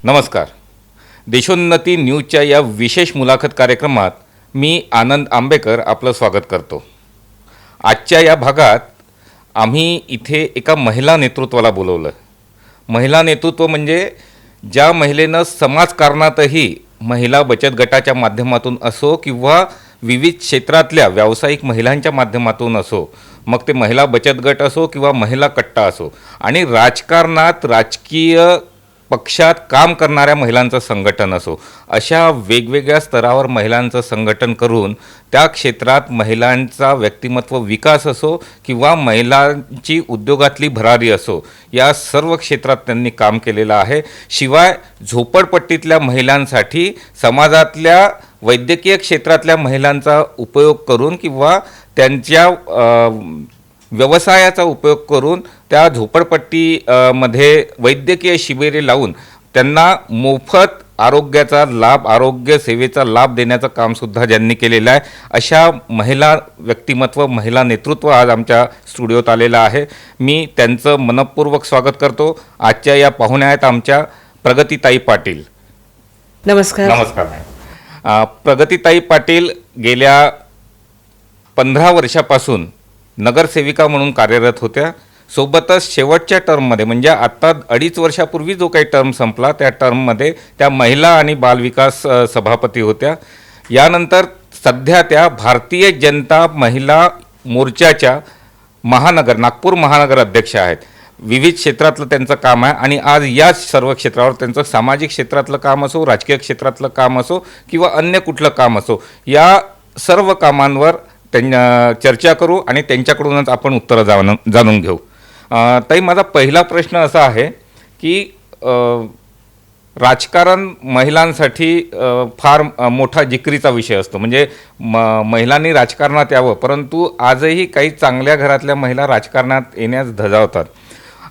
नमस्कार. देशोन्नती न्यूजच्या या विशेष मुलाखत कार्यक्रमात मी आनंद आंबेकर आपलं स्वागत करतो. आजच्या या भागात आम्ही इथे एका महिला नेतृत्वाला बोलवलं. महिला नेतृत्व म्हणजे ज्या महिलेनं समाजकारणातही महिला बचत गटाच्या माध्यमातून असो किंवा विविध क्षेत्रातल्या व्यावसायिक महिलांच्या माध्यमातून असो, मग ते महिला बचत गट असो किंवा महिला कट्टा असो, आणि राजकारणात राजकीय पक्षात काम करणाऱ्या महिलांचं संघटन असो, अशा वेगवेगळ्या स्तरावर महिलांचं संघटन करून त्या क्षेत्रात महिलांचा व्यक्तिमत्व विकास असो किंवा महिलांची उद्योगातली भरारी असो, या सर्व क्षेत्रात त्यांनी काम केलेलं आहे. शिवाय झोपडपट्टीतल्या महिलांसाठी समाजातल्या वैद्यकीय क्षेत्रातल्या महिलांचा उपयोग करून किंवा त्यांच्या व्यवसायाचा उपयोग करून त्या झोपडपट्टी मध्ये वैद्यकीय शिबिरे लावून त्यांना मोफत आरोग्याचा लाभ, आरोग्य सेवेचा लाभ देण्याचं कामसुद्धा ज्यांनी केलेलं आहे, अशा महिला व्यक्तिमत्व, महिला नेतृत्व आज आमच्या स्टुडिओत आलेलं आहे. मी त्यांचं मनपूर्वक स्वागत करतो. आजच्या या पाहुण्या आहेत आमच्या प्रगतीताई पाटील. नमस्कार. नमस्कार. प्रगतीताई पाटील गेल्या 15 वर्षापासून नगरसेविका म्हणून कार्यरत होत्या. सोबतच शेवटच्या टर्ममध्ये म्हणजे आत्ता 2.5 वर्षापूर्वी जो काही टर्म संपला त्या टर्ममध्ये त्या महिला आणि बालविकास सभापती होत्या. यानंतर सध्या त्या भारतीय जनता महिला मोर्चाच्या नागपूर महानगर अध्यक्ष आहेत. विविध क्षेत्रातलं त्यांचं काम आहे आणि आज या सर्व क्षेत्रावर त्यांचं सामाजिक क्षेत्रातलं काम असो, राजकीय क्षेत्रातलं काम असो किंवा अन्य कुठलं काम असो, या सर्व कामांवर चर्चा करू आणि त्यांच्याकडूनच आपण उत्तरं जाणून घेऊ. ताई, माझा पहिला प्रश्न असा आहे की राजकारण महिलांसाठी फार मोठा जिकरीचा विषय असतो. म्हणजे महिलांनी राजकारणात यावं, परंतु आजही काही चांगल्या घरातल्या महिला राजकारणात येण्यास धजावतात.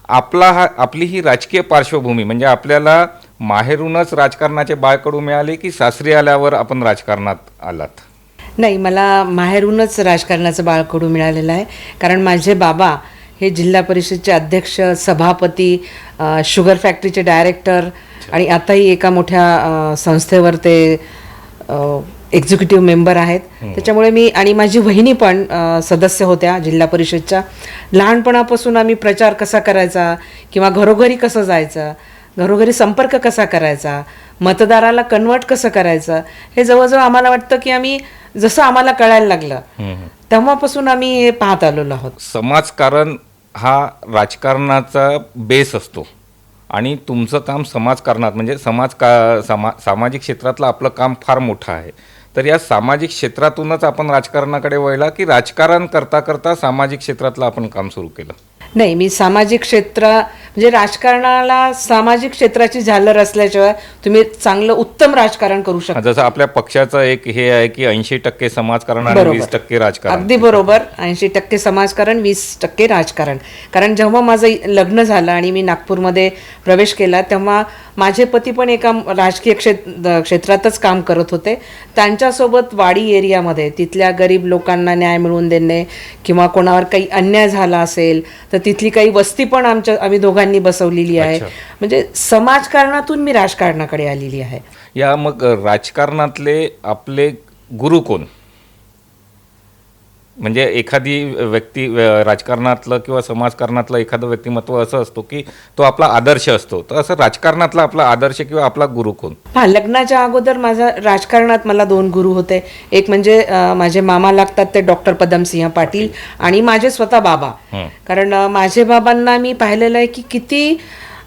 आपली ही राजकीय पार्श्वभूमी म्हणजे आपल्याला माहेरूनच राजकारणाचे बाळकडू मिळाले की सासरी आल्यावर आपण राजकारणात आलात? नाही, मला माहेरूनच राजकारणाचं बाळकडू मिळालेलं आहे. कारण माझे बाबा हे जिल्हा परिषदचे अध्यक्ष, सभापती, शुगर फॅक्टरीचे डायरेक्टर आणि आताही एका मोठ्या संस्थेवर ते एक्झिक्युटिव्ह मेंबर आहेत. त्याच्यामुळे मी आणि माझी वहिनी पण सदस्य होत्या जिल्हा परिषदच्या. लहानपणापासून आम्ही प्रचार कसा करायचा किंवा घरोघरी कसं जायचं, घरोघरी संपर्क कसा करायचा, मतदाराला कन्वर्ट कसं करायचं, हे जवळजवळ आम्हाला वाटतं की आम्ही जसं आम्हाला कळायला लागलं तेव्हापासून आम्ही हे पाहत आलेलो आहोत. समाजकारण हा राजकारणाचा बेस असतो आणि तुमचं काम समाजकारणात म्हणजे सामाजिक क्षेत्रातलं आपलं काम फार मोठं आहे. तर या सामाजिक क्षेत्रातूनच आपण राजकारणाकडे वळला की राजकारण करता करता सामाजिक क्षेत्रातलं आपण काम सुरू केलं? नाही, मी सामाजिक क्षेत्र म्हणजे राजकारणाला सामाजिक क्षेत्राची झालर असल्याशिवाय तुम्ही चांगलं उत्तम राजकारण करू शकता. जसं आपल्या पक्षाचं एक हे आहे की 80% समाजकारण आणि 20% राजकारण. अगदी बरोबर. 80% समाजकारण, 20% राजकारण. कारण जेव्हा माझं लग्न झालं आणि मी नागपूरमध्ये प्रवेश केला तेव्हा माझे पती पण एका राजकीय क्षेत्रातच काम करत होते. त्यांच्यासोबत वाडी एरियामध्ये तिथल्या गरीब लोकांना न्याय मिळवून देणे किंवा कोणावर काही अन्याय झाला असेल तर तिथली काही वस्ती पण आम्ही दोघांनी बसवलेली आहे. म्हणजे समाजकारणातून मी राजकारणाकडे आलेली आहे. या मग राजकारणातले आपले गुरु कोण? म्हणजे एखादी व्यक्ती राजकारणातलं किंवा समाजकारणातलं एखादं व्यक्तिमत्व असं असतो की तो आपला आदर्श असतो, तर असं राजकारणातला आपला आदर्श किंवा आपला गुरु कोण? लग्नाच्या अगोदर माझा राजकारणात मला 2 गुरु होते. एक म्हणजे माझे मामा लागतात ते डॉक्टर पदमसिंह पाटील आणि माझे स्वतः बाबा. कारण माझे बाबांना मी पाहिलेलं आहे की किती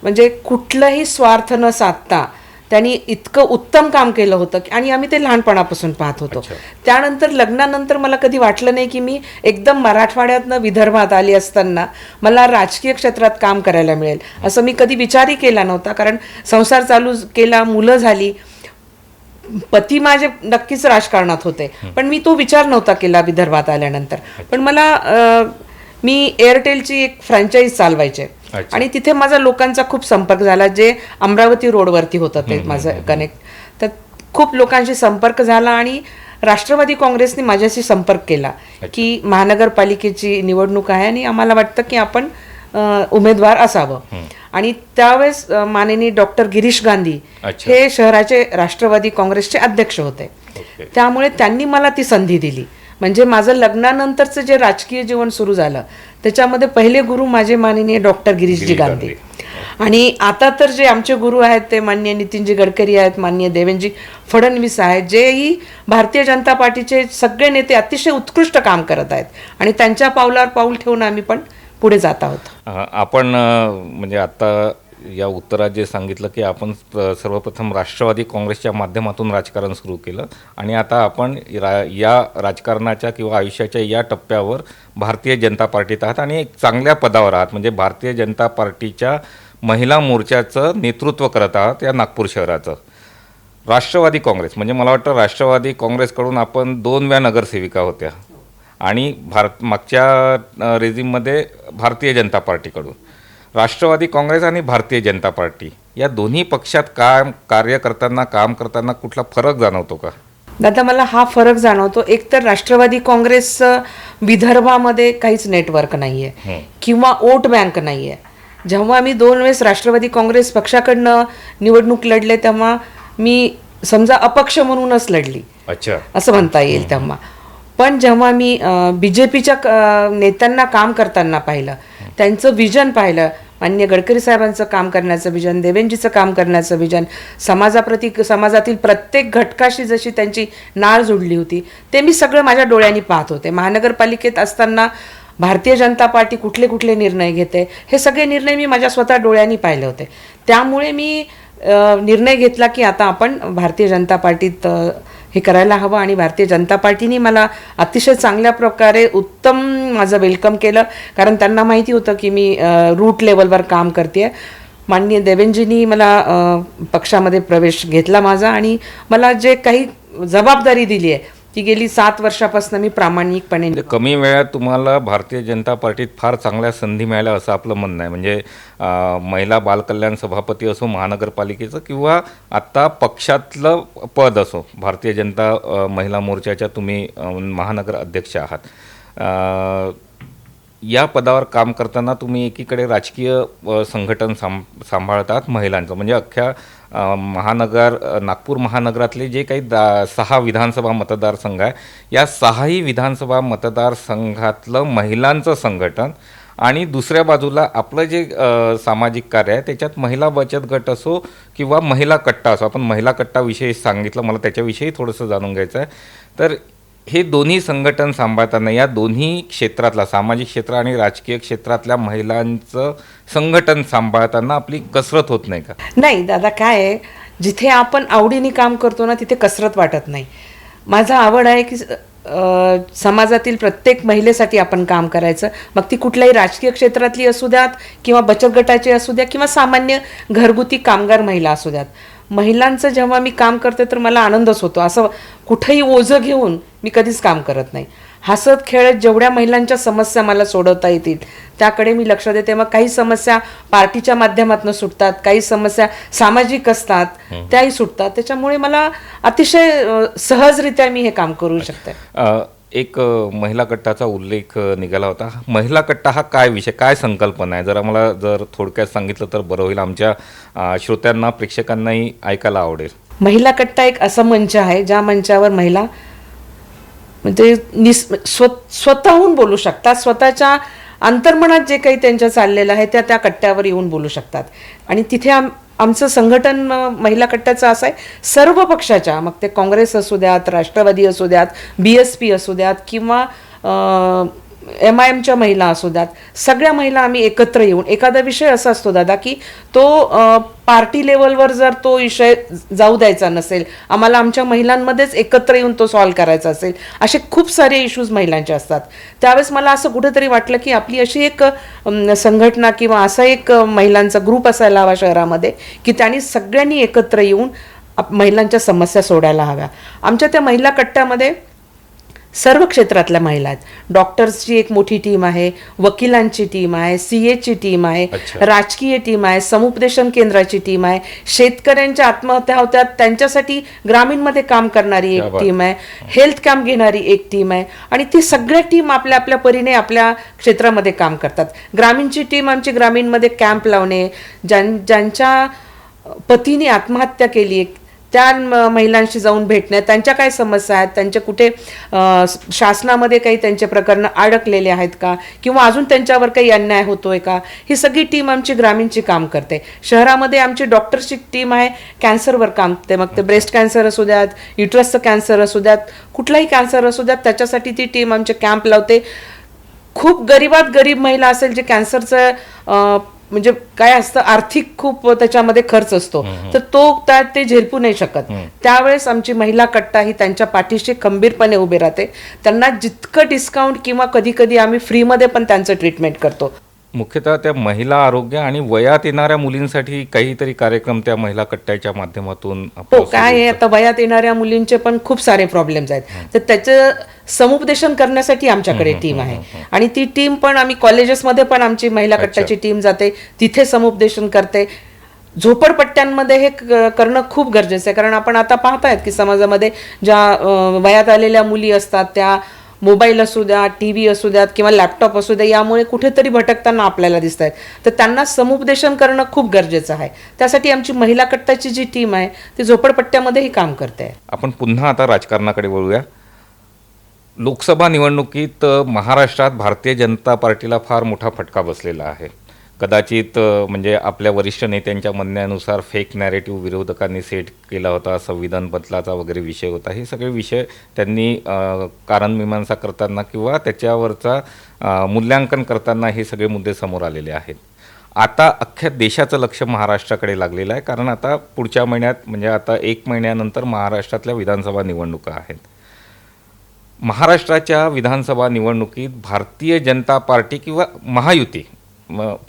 म्हणजे कुठलंही स्वार्थ न साधता त्यांनी इतकं उत्तम काम केलं होतं आणि आम्ही ते लहानपणापासून पाहत होतो. त्यानंतर लग्नानंतर मला कधी वाटलं नाही की मी एकदम मराठवाड्यातनं विदर्भात आली असताना मला राजकीय क्षेत्रात काम करायला मिळेल असं मी कधी विचारही केला नव्हता. कारण संसार चालू केला, मुलं झाली, पती माझे नक्कीच राजकारणात होते, पण मी तो विचार नव्हता केला विदर्भात आल्यानंतर. पण मी एअरटेलची एक फ्रँचाईज चालवायचे आणि तिथे माझा लोकांचा खूप संपर्क झाला. जे अमरावती रोडवरती होतं ते माझं कनेक्ट, तर खूप लोकांशी संपर्क झाला आणि राष्ट्रवादी काँग्रेसने माझ्याशी संपर्क केला की महानगरपालिकेची निवडणूक आहे आणि आम्हाला वाटतं की आपण उमेदवार असावं. आणि त्यावेळेस माननीय डॉक्टर गिरीश गांधी अच्छा. हे शहराचे राष्ट्रवादी काँग्रेसचे अध्यक्ष होते. ओके. त्यामुळे त्यांनी मला ती संधी दिली. म्हणजे माझं लग्नानंतरचं जे राजकीय जीवन सुरू झालं त्याच्यामध्ये पहिले गुरु माझे माननीय डॉक्टर गिरीशजी गांधी. आणि आता तर जे आमचे गुरु आहेत ते माननीय नितीनजी गडकरी आहेत, माननीय देवेंद्रजी फडणवीस आहेत, जेही भारतीय जनता पार्टीचे सगळे नेते अतिशय उत्कृष्ट काम करत आहेत आणि त्यांच्या पावलावर पाऊल ठेवून आम्ही पण पुढे जात आहोत. आपण म्हणजे आता या उत्तरात जे सांगितलं की आपण सर्वप्रथम राष्ट्रवादी काँग्रेसच्या माध्यमातून राजकारण सुरू केलं आणि आता आपण या राजकारणाच्या किंवा आयुष्याच्या या टप्प्यावर भारतीय जनता पार्टीत आहात आणि एक चांगल्या पदावर आहात. म्हणजे भारतीय जनता पार्टीच्या महिला मोर्चाचं नेतृत्व करत आहात या नागपूर शहराचं. राष्ट्रवादी काँग्रेस म्हणजे मला वाटतं राष्ट्रवादी काँग्रेसकडून आपण 2 वेळा नगरसेविका होत्या आणि मागच्या रेजिममध्ये भारतीय जनता पार्टीकडून. राष्ट्रवादी काँग्रेस आणि भारतीय जनता पार्टी या दोन्ही पक्षात कार्य करताना काम करताना कुठला फरक जाणवतो का? दादा मला हा फरक जाणवतो. एक तर राष्ट्रवादी काँग्रेस विदर्भामध्ये काहीच नेटवर्क नाहीये किंवा वोट बँक नाहीये. जेव्हा मी 2 वेळेस राष्ट्रवादी काँग्रेस पक्षाकडनं निवडणूक लढले तेव्हा मी समजा अपक्ष म्हणूनच लढली. अच्छा. असं म्हणता येईल तेव्हा. पण जेव्हा मी BJPच्या नेत्यांना काम करताना पाहिलं, त्यांचं विजन पाहिलं, माननीय गडकरी साहेबांचं काम करण्याचं विजन, देवेंद्रजीचं काम करण्याचं विजन, समाजातील प्रत्येक घटकाशी जशी त्यांची नाळ जुडली होती ते मी सगळं माझ्या डोळ्यांनी पाहत होते. महानगरपालिकेत असताना भारतीय जनता पार्टी कुठले कुठले निर्णय घेते हे सगळे निर्णय मी माझ्या स्वतः डोळ्यांनी पाहिले होते. त्यामुळे मी निर्णय घेतला की आता आपण भारतीय जनता पार्टीत हे करायला हवं. आणि भारतीय जनता पार्टीने मला अतिशय चांगल्या प्रकारे उत्तम माझं वेलकम केलं, कारण त्यांना माहिती होतं की मी रूट लेवलवर काम करते. माननीय देवेंद्रजींनी मला पक्षामध्ये प्रवेश घेतला माझा आणि मला जे काही जबाबदारी दिली आहे ती गेली 7 वर्षापासून मी प्रामाणिकपणे. कमी वेळात तुम्हाला भारतीय जनता पार्टीत फार चांगल्या संधी मिळाल्या असं आपलं म्हणणं आहे. म्हणजे महिला बालकल्याण सभापती असो महानगरपालिकेचं किंवा आत्ता पक्षातलं पद असो, भारतीय जनता महिला मोर्चाच्या तुम्ही महानगर अध्यक्ष आहात. या पदावर काम करताना तुम्ही एकीकडे राजकीय संघटन सांभाळतात महिलांचं. म्हणजे अख्ख्या नागपूर महानगरातले जे काही 6 विधानसभा मतदारसंघ आहे या 6ही विधानसभा मतदारसंघातलं महिलांचं संघटन आणि दुसऱ्या बाजूला आपलं जे सामाजिक कार्य आहे त्याच्यात महिला बचत गट असो किंवा महिला कट्टा असो. आपण महिला कट्टाविषयी सांगितलं, मला त्याच्याविषयी थोडंसं जाणून घ्यायचं आहे. तर हे दोन्ही संघटन सांभाळताना या दोन्ही क्षेत्रातला सामाजिक क्षेत्र आणि राजकीय क्षेत्रातल्या महिलांचं संघटन सांभाळताना आपली कसरत होत नाही का? नाही दादा, काय आहे, जिथे आपण आवडीने काम करतो ना तिथे कसरत वाटत नाही. माझा आवड आहे की समाजातील प्रत्येक महिलेसाठी आपण काम करायचं. मग ती कुठल्याही राजकीय क्षेत्रातली असू द्यात किंवा बचत गटाची असू द्या किंवा सामान्य घरगुती कामगार महिला असू द्यात. महिलांचं जेव्हा मी काम करते तर मला आनंदच होतो. असं कुठेही ओझं घेऊन मी कधीच काम करत नाही. हसत खेळत जेवढ्या महिलांच्या समस्या मला सोडवता येतील त्याकडे मी लक्ष देते. मग काही समस्या पार्टीच्या माध्यमातून सुटतात, काही समस्या सामाजिक असतात त्याही सुटतात. त्याच्यामुळे मला अतिशय सहजरित्या मी हे काम करू शकते. एक महिला कट्टाचा उल्लेख निघाला होता. महिला कट्टा हा काय विषय, काय संकल्पना आहे, जरा मला जर थोडक्यात सांगितलं तर बरं होईल. आमच्या श्रोत्यांना प्रेक्षकांनाही ऐकायला आवडेल. महिला कट्टा एक असा मंच आहे ज्या मंचावर महिला म्हणजे स्वतःहून बोलू शकतात. स्वतःच्या अंतर्मनात जे काही त्यांच्या चाललेलं आहे त्या कट्ट्यावर येऊन बोलू शकतात. आणि तिथे आमचं संघटन महिला कट्ट्याचं असं आहे, सर्व पक्षाच्या, मग ते काँग्रेस असू द्यात, राष्ट्रवादी असू द्यात, BSP असू द्यात किंवा MIMच्या महिला असू द्यात, सगळ्या महिला आम्ही एकत्र येऊन एखादा विषय असा असतो दादा की तो पार्टी लेवलवर जर तो विषय जाऊ द्यायचा नसेल, आम्हाला आमच्या महिलांमध्येच एकत्र येऊन तो सॉल्व्ह करायचा असेल, असे खूप सारे इश्यूज महिलांचे असतात. त्यावेळेस मला असं कुठेतरी वाटलं की आपली अशी एक संघटना किंवा असा एक महिलांचा ग्रुप असायला हवा शहरामध्ये की त्यांनी सगळ्यांनी एकत्र येऊन महिलांच्या समस्या सोडायला हव्या. आमच्या त्या महिला कट्ट्यामध्ये सर्व क्षेत्रातल्या महिला आहेत. डॉक्टर्सची एक मोठी टीम आहे, वकिलांची टीम आहे, सीएची टीम आहे, अच्छा. राजकीय टीम आहे, समुपदेशन केंद्राची टीम आहे, शेतकऱ्यांच्या आत्महत्या होत्यात त्यांच्यासाठी ग्रामीणमध्ये काम करणारी क्या एक बात. टीम आहे, हेल्थ कॅम्प घेणारी एक टीम आहे आणि ती सगळ्या टीम आपल्या आपल्या परीने आपल्या क्षेत्रामध्ये काम करतात. ग्रामीणची टीम आमची ग्रामीणमध्ये कॅम्प लावणे, ज्यांच्या पतीने आत्महत्या केली त्या महिलांशी जाऊन भेटणे, त्यांच्या काय समस्या आहेत, त्यांचे कुठे शासनामध्ये काही त्यांचे प्रकरणं अडकलेले आहेत का किंवा अजून त्यांच्यावर काही अन्याय होतोय का, ही सगळी टीम आमची ग्रामीणची काम करते. शहरामध्ये आमची डॉक्टरची टीम आहे, कॅन्सरवर काम करते. मग ते ब्रेस्ट कॅन्सर असू द्यात, युट्रसचं कॅन्सर असू द्यात, कुठलाही कॅन्सर असू द्यात, त्याच्यासाठी ती टीम आमचे कॅम्प लावते. खूप गरीबात गरीब महिला असेल जे कॅन्सरचं म्हणजे काय असतं, आर्थिक खूप त्याच्यामध्ये खर्च असतो, तर तो ते झेलू नाही शकत. त्यावेळेस आमची महिला कट्टा ही त्यांच्या पाठीशी खंबीरपणे उभे राहते. त्यांना जितकं डिस्काउंट किंवा कधी कधी आम्ही फ्रीमध्ये पण त्यांचं ट्रीटमेंट करतो. मुख्यतः त्या महिला आरोग्य आणि वयात येणाऱ्या मुलींसाठी काहीतरी कार्यक्रम त्या महिला कट्ट्याच्या माध्यमातून हो, आपलं काय आहे, आता वयात येणाऱ्या मुलींचे पण खूप सारे प्रॉब्लेम्स आहेत, तर त्याचं समुपदेशन करण्यासाठी आमच्याकडे टीम आहे. आणि ती टीम पण आम्ही कॉलेजेसमध्ये पण आमची महिला कट्ट्याची टीम जाते, तिथे समुपदेशन करते. झोपडपट्ट्यांमध्ये हे करणं खूप गरजेचं आहे, कारण आपण आता पाहतायत की समाजामध्ये ज्या वयात आलेल्या मुली असतात त्या मोबाईल असू द्या, टीव्ही असू द्यात किंवा लॅपटॉप असू द्या, यामुळे कुठेतरी भटकताना आपल्याला दिसत आहेत. तर त्यांना समुपदेशन करणं खूप गरजेचं आहे. त्यासाठी आमची महिला कट्ट्याची जी टीम आहे ती झोपडपट्ट्यामध्येही काम करते. आपण पुन्हा आता राजकारणाकडे वळूया. लोकसभा निवडणुकीत महाराष्ट्रात भारतीय जनता पार्टीला फार मोठा फटका बसलेला आहे. कदाचित म्हणजे आपल्या वरिष्ठ नेत्यांच्या म्हणण्यानुसार फेक नॅरेटिव्ह विरोधकांनी सेट केला होता, संविधान बदलाचा वगैरे विषय होता. हे सगळे विषय त्यांनी कारणमीमांसा करताना किंवा त्याच्यावरचा मूल्यांकन करताना हे सगळे मुद्दे समोर आलेले आहेत. आता अख्ख्या देशाचं लक्ष महाराष्ट्राकडे लागलेलं आहे, कारण आता पुढच्या महिन्यात म्हणजे आता 1 महिन्यानंतर महाराष्ट्रातल्या विधानसभा निवडणुका आहेत. महाराष्ट्राच्या विधानसभा निवडणुकीत भारतीय जनता पार्टी किंवा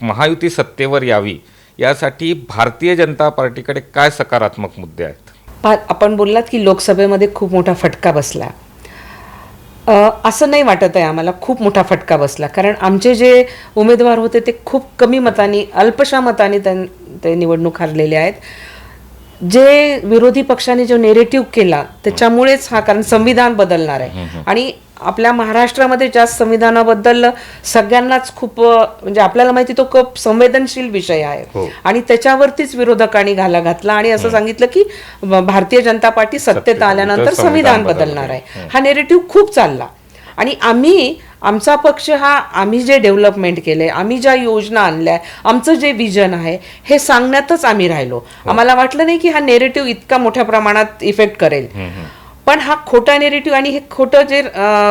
महायुती सत्तेवर यावी यासाठी भारतीय जनता पार्टीकडे काय सकारात्मक मुद्दे आहेत? आपण बोललात की लोकसभेमध्ये खूप मोठा फटका बसला. असं नाही वाटत आहे आम्हाला खूप मोठा फटका बसला, कारण आमचे जे उमेदवार होते ते खूप कमी मतांनी, अल्पशा मतांनी ते निवडणूक हरलेले आहेत. जे विरोधी पक्षाने जो नेरेटिव्ह केला त्याच्यामुळेच हा, कारण संविधान बदलणार आहे आणि आपल्या महाराष्ट्रामध्ये ज्या संविधानाबद्दल सगळ्यांनाच खूप म्हणजे आपल्याला माहिती तो खूप संवेदनशील विषय आहे आणि त्याच्यावरतीच विरोधकांनी घाला घातला आणि असं सांगितलं की भारतीय जनता पार्टी सत्तेत आल्यानंतर संविधान बदलणार आहे. हा नेरेटिव्ह खूप चालला आणि आमचा पक्ष हा, आम्ही जे डेव्हलपमेंट केले, आम्ही ज्या योजना आणल्या, आमचं जे विजन आहे हे सांगण्यातच आम्ही राहिलो. आम्हाला वाटलं नाही की हा नेरेटिव्ह इतका मोठ्या प्रमाणात इफेक्ट करेल, पण हा खोटा नेरेटिव्ह आणि हे खोटं जे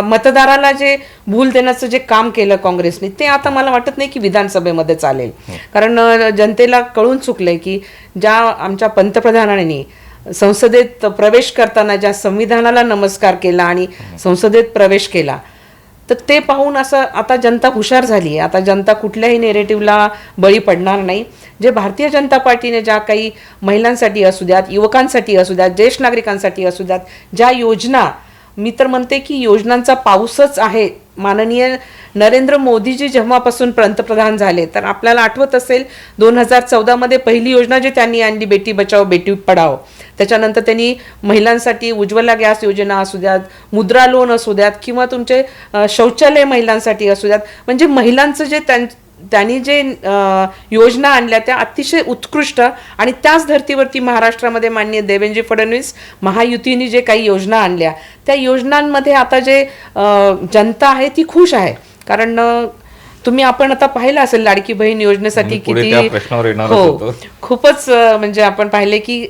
मतदाराला जे भूल देण्याचं जे काम केलं काँग्रेसने, ते आता मला वाटत नाही की विधानसभेमध्ये चालेल. कारण जनतेला कळून चुकलंय की ज्या आमच्या पंतप्रधानांनी संसदेत प्रवेश करताना ज्या संविधानाला नमस्कार केला आणि संसदेत प्रवेश केला, तर ते पाहून असं आता जनता हुशार झाली आहे. आता जनता कुठल्याही नेरेटिव्हला बळी पडणार नाही. जे भारतीय जनता पार्टीने ज्या काही महिलांसाठी असू द्यात, युवकांसाठी असू द्यात, ज्येष्ठ नागरिकांसाठी असू द्यात, ज्या योजना, मी तर म्हणते की योजनांचा पाऊसच आहे. माननीय नरेंद्र मोदीजी जेव्हापासून पंतप्रधान झाले, तर आपल्याला आठवत असेल 2014 पहिली योजना जी त्यांनी आणली, बेटी बचाओ बेटी पढाओ. त्याच्यानंतर त्यांनी महिलांसाठी उज्ज्वला गॅस योजना असू द्यात, मुद्रा लोन असू द्यात किंवा तुमचे शौचालय महिलांसाठी असू द्यात, म्हणजे महिलांचं जे त्यांनी जे योजना आणल्या त्या अतिशय उत्कृष्ट, आणि त्याच धर्तीवरती महाराष्ट्रामध्ये माननीय देवेंद्र फडणवीस महायुतीने जे काही योजना आणल्या त्या योजनांमध्ये आता जे जनता आहे ती खुश आहे. कारण आपण आता पाहिलं असेल लाडकी बहीण योजनेसाठी किती, हो, खूपच म्हणजे आपण पाहिले की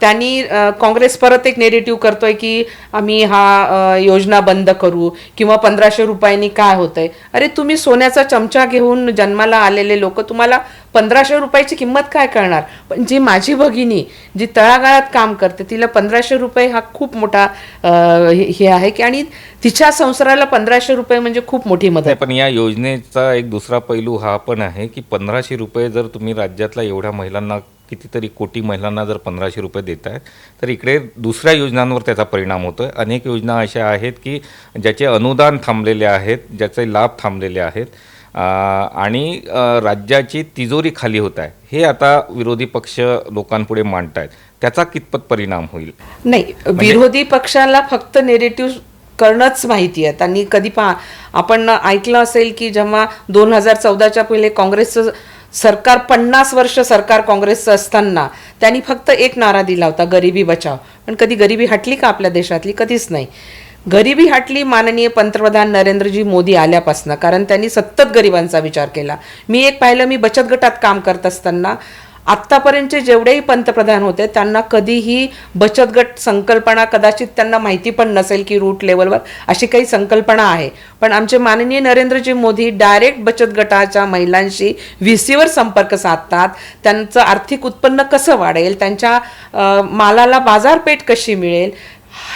त्यांनी काँग्रेस परत एक नेरेटिव्ह करतोय की आम्ही हा योजना बंद करू किंवा 1500 रुपयांनी काय होतंय. अरे तुम्ही सोन्याचा चमचा घेऊन जन्माला आलेले लोक, तुम्हाला 1500 रुपयाची किंमत काय करणार, पण जी माझी भगिनी जी तळागाळात काम करते तिला 1500 रुपये हा खूप मोठा हे आहे की, आणि तिच्या संसाराला 1500 रुपये म्हणजे खूप मोठी मदत. नाही, पण या योजनेचा एक दुसरा पैलू हा पण आहे की 1500 रुपये जर तुम्ही राज्यातल्या एवढ्या महिलांना, कितीतरी कोटी महिलांना जर 1500 रुपये देत आहे, तर इकडे दुसऱ्या योजनांवर त्याचा परिणाम होतो आहे. अनेक योजना अशा आहेत की ज्याचे अनुदान थांबलेले आहेत, ज्याचे लाभ थांबलेले आहेत, आणि राज्याची तिजोरी खाली होत आहे. हे आता विरोधी पक्ष लोकांपुढे मांडत आहेत. त्याचा कितपत परिणाम होईल? नाही, विरोधी पक्षाला फक्त नेरेटिव्ह करणंच माहिती आहे. त्यांनी कधी आपण ऐकलं असेल की जेव्हा 2014च्या पहिले काँग्रेसचं सरकार 50 वर्ष सरकार काँग्रेसचं असताना त्यांनी फक्त एक नारा दिला होता, गरिबी बचाव. पण कधी गरिबी हटली का आपल्या देशातली? कधीच नाही. गरिबी हटली माननीय पंतप्रधान नरेंद्रजी मोदी आल्यापासून, कारण त्यांनी सतत गरिबांचा विचार केला. मी एक पाहिलं, मी बचत गटात काम करत असताना आत्तापर्यंतचे जेवढेही पंतप्रधान होते त्यांना कधीही बचत गट संकल्पना, कदाचित त्यांना माहिती पण नसेल की रूट लेवलवर अशी काही संकल्पना आहे. पण आमचे माननीय नरेंद्रजी मोदी डायरेक्ट बचत गटाच्या महिलांशी VCवर संपर्क साधतात. त्यांचं आर्थिक उत्पन्न कसं वाढेल, त्यांच्या मालाला बाजारपेठ कशी मिळेल,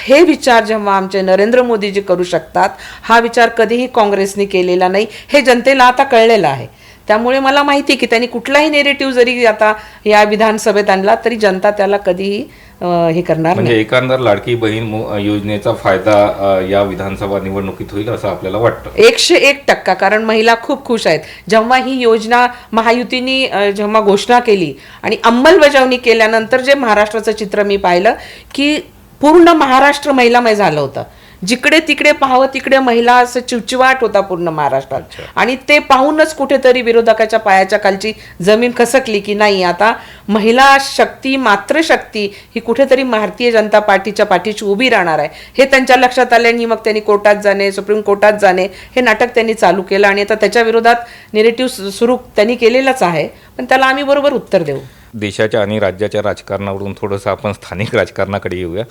हे विचार जेव्हा आमचे नरेंद्र मोदीजी करू शकतात, हा विचार कधीही काँग्रेसने केलेला नाही. हे जनतेला आता कळलेलं आहे. त्यामुळे मला माहिती की त्यांनी कुठलाही नेरेटिव्ह जरी आता या विधानसभेत आणला तरी जनता त्याला कधीही हे करणार म्हणजे नाही. एकंदर लाडकी बहीण योजनेचा फायदा या विधानसभा निवडणुकीत होईल असं आपल्याला वाटतं? 101%. कारण महिला खूप खुश आहेत. जेव्हा ही योजना महायुतीने जेव्हा घोषणा केली आणि अंमलबजावणी केल्यानंतर जे महाराष्ट्राचं चित्र मी पाहिलं की पूर्ण महाराष्ट्र महिलामय झालं होतं. जिकडे तिकडे पाहावं तिकडे महिला असं चिवचिवाट होता पूर्ण महाराष्ट्रात. आणि ते पाहूनच कुठेतरी विरोधकाच्या पायाच्या खालची जमीन खसकली की नाही, आता महिला शक्ती, मात्र शक्ती ही कुठेतरी भारतीय जनता पार्टीच्या पाठीची उभी राहणार आहे हे त्यांच्या लक्षात आल्याने मग त्यांनी कोर्टात जाणे, सुप्रीम कोर्टात जाणे हे नाटक त्यांनी चालू केलं. आणि आता त्याच्या विरोधात नेरेटिव्ह सुरू त्यांनी केलेलाच आहे, पण त्याला आम्ही बरोबर उत्तर देऊ. देशाच्या आणि राज्याच्या राजकारणावरून थोडंसं आपण स्थानिक राजकारणाकडे येऊया.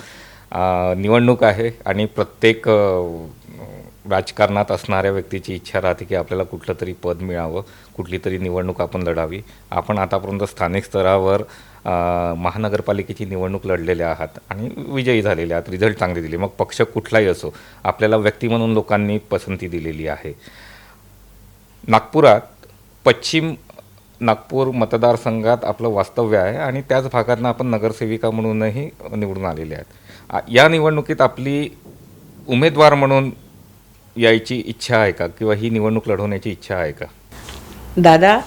निवडणूक आहे आणि प्रत्येक राजकारणात असणाऱ्या व्यक्तीची इच्छा राहते की आपल्याला कुठलं तरी पद मिळावं, कुठली तरी निवडणूक आपण लढावी. आपण आतापर्यंत स्थानिक स्तरावर महानगरपालिकेची निवडणूक लढलेल्या आहात आणि विजयी झालेले आहात, रिझल्ट चांगले दिले. मग पक्ष कुठलाही असो, आपल्याला व्यक्ती म्हणून लोकांनी पसंती दिलेली आहे. नागपुरात पश्चिम नागपूर मतदारसंघात आपलं वास्तव्य आहे आणि त्याच भागातनं आपण नगरसेविका म्हणूनही निवडून आलेले आहेत. या निवडणुकीत आपली उमेदवार म्हणून यायची इच्छा आहे का, किंवा ही निवडणूक लढवण्याची इच्छा आहे का? दादा,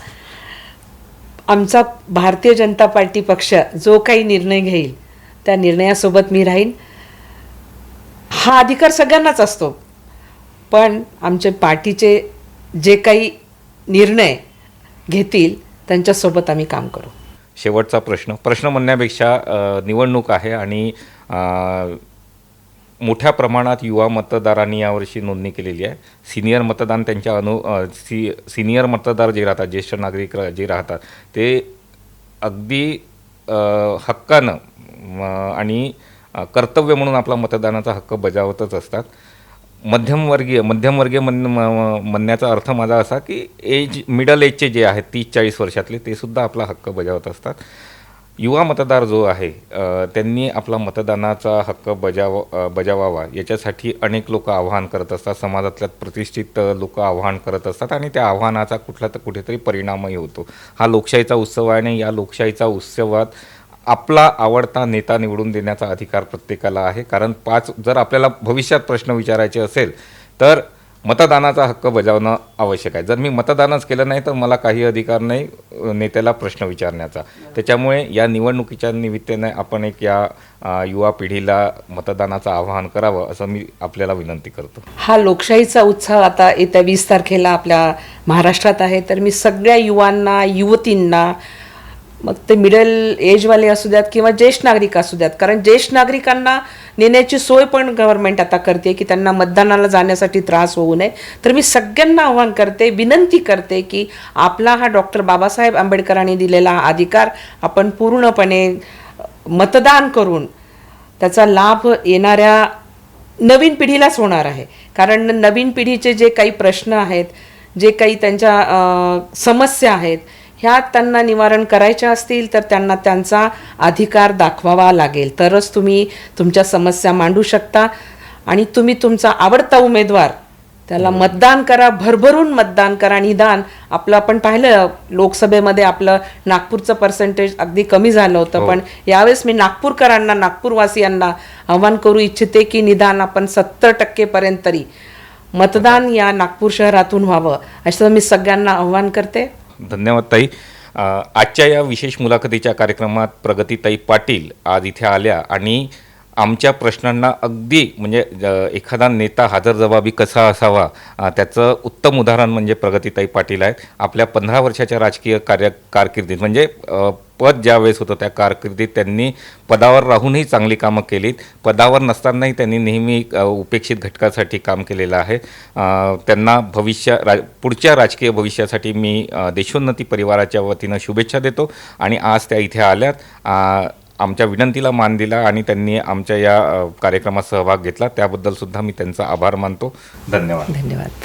आमचा भारतीय जनता पार्टी पक्ष जो काही निर्णय घेईल त्या निर्णयासोबत मी राहीन. हा अधिकार सगळ्यांनाच असतो, पण आमचे पार्टीचे जे काही निर्णय घेतील त्यांच्यासोबत आम्ही काम करू. शेवटचा प्रश्न म्हणण्यापेक्षा निवडणूक आहे आणि मोठ्या प्रमाणात युवा मतदारांनी यावर्षी नोंदणी केलेली आहे. सिनियर मतदान त्यांच्या सिनियर मतदार जे राहतात, ज्येष्ठ नागरिक जे राहतात, ते अगदी हक्कानं आणि कर्तव्य म्हणून आपला मतदानाचा हक्क बजावतच असतात. मध्यमवर्गीय म्हणण्याचा अर्थ माझा असा की मिडल एजचे जे आहेत 30-40 वर्षातले, ते सुद्धा आपला हक्क बजावत असतात. युवा मतदार जो आहे त्यांनी आपला मतदानाचा हक्क बजावावा याच्यासाठी अनेक लोक आवाहन करत असतात, समाजातल्या प्रतिष्ठित लोक आवाहन करत असतात आणि त्या आव्हानाचा कुठेतरी परिणामही होतो. हा लोकशाहीचा उत्सव आहे आणि या लोकशाहीचा उत्सवात आपला आवडता नेता निवडून देण्याचा अधिकार प्रत्येकाला आहे. कारण जर आपल्याला भविष्यात प्रश्न विचारायचे असेल तर मतदानाचा हक्क बजावणं आवश्यक आहे. जर मी मतदानच केलं नाही तर मला काही अधिकार नाही नेत्याला प्रश्न विचारण्याचा. त्याच्यामुळे या निवडणुकीच्या निमित्ताने आपण एक या युवा पिढीला मतदानाचं आवाहन करावं असं मी आपल्याला विनंती करतो. हा लोकशाहीचा उत्सव आता येत्या 20 तारखेला आपल्या महाराष्ट्रात आहे, तर मी सगळ्या युवांना, युवतींना, मग ते मिडल एजवाले असू द्यात किंवा ज्येष्ठ नागरिक असू द्यात, कारण ज्येष्ठ नागरिकांना नेण्याची सोय पण गव्हर्नमेंट आता करते की त्यांना मतदानाला जाण्यासाठी त्रास होऊ नये. तर मी सगळ्यांना आवाहन करते, विनंती करते की आपला हा डॉक्टर बाबासाहेब आंबेडकरांनी दिलेला हा अधिकार आपण पूर्णपणे मतदान करून त्याचा लाभ येणाऱ्या नवीन पिढीलाच होणार आहे. कारण नवीन पिढीचे जे काही प्रश्न आहेत, जे काही त्यांच्या समस्या आहेत, ह्या त्यांना निवारण करायच्या असतील तर त्यांना त्यांचा अधिकार दाखवावा लागेल, तरच तुम्ही तुमच्या समस्या मांडू शकता. आणि तुम्ही तुमचा आवडता उमेदवार त्याला मतदान करा, भरभरून मतदान करा. निदान आपलं आपण पाहिलं लोकसभेमध्ये आपलं नागपूरचं पर्सेंटेज अगदी कमी झालं होतं, पण यावेळेस मी नागपूरकरांना, नागपूरवासियांना आव्हान करू इच्छिते की निदान आपण 70% पर्यंत तरी मतदान या नागपूर शहरातून व्हावं, असं मी सगळ्यांना आव्हान करते. धन्यवाद ताई. आजच्या या विशेष मुलाखतीच्या कार्यक्रमात प्रगतीताई पाटील आज इथे आल्या आणि आमच्या प्रश्नांना अगदी म्हणजे एखादा नेता हजरजबाबी कसा असावा त्याचं उत्तम उदाहरण म्हणजे प्रगतीताई पाटील आहेत. आपल्या 15 वर्षाच्या राजकीय कारकिर्दीत म्हणजे पद ज्या वेळेस होतं त्या कारकिर्दीत त्यांनी पदावर राहूनही चांगली कामं केलीत. पदावर नसतानाही त्यांनी नेहमी उपेक्षित घटकासाठी काम केलेलं आहे. त्यांना पुढच्या राजकीय भविष्यासाठी मी देशोन्नती परिवाराच्या वतीनं शुभेच्छा देतो. आणि आज त्या इथे आल्यात, आमच्या विनंतीला मान दिला आणि त्यांनी आमच्या या कार्यक्रमात सहभाग घेतला, त्याबद्दल सुद्धा मी त्यांचा आभार मानतो. धन्यवाद. धन्यवाद.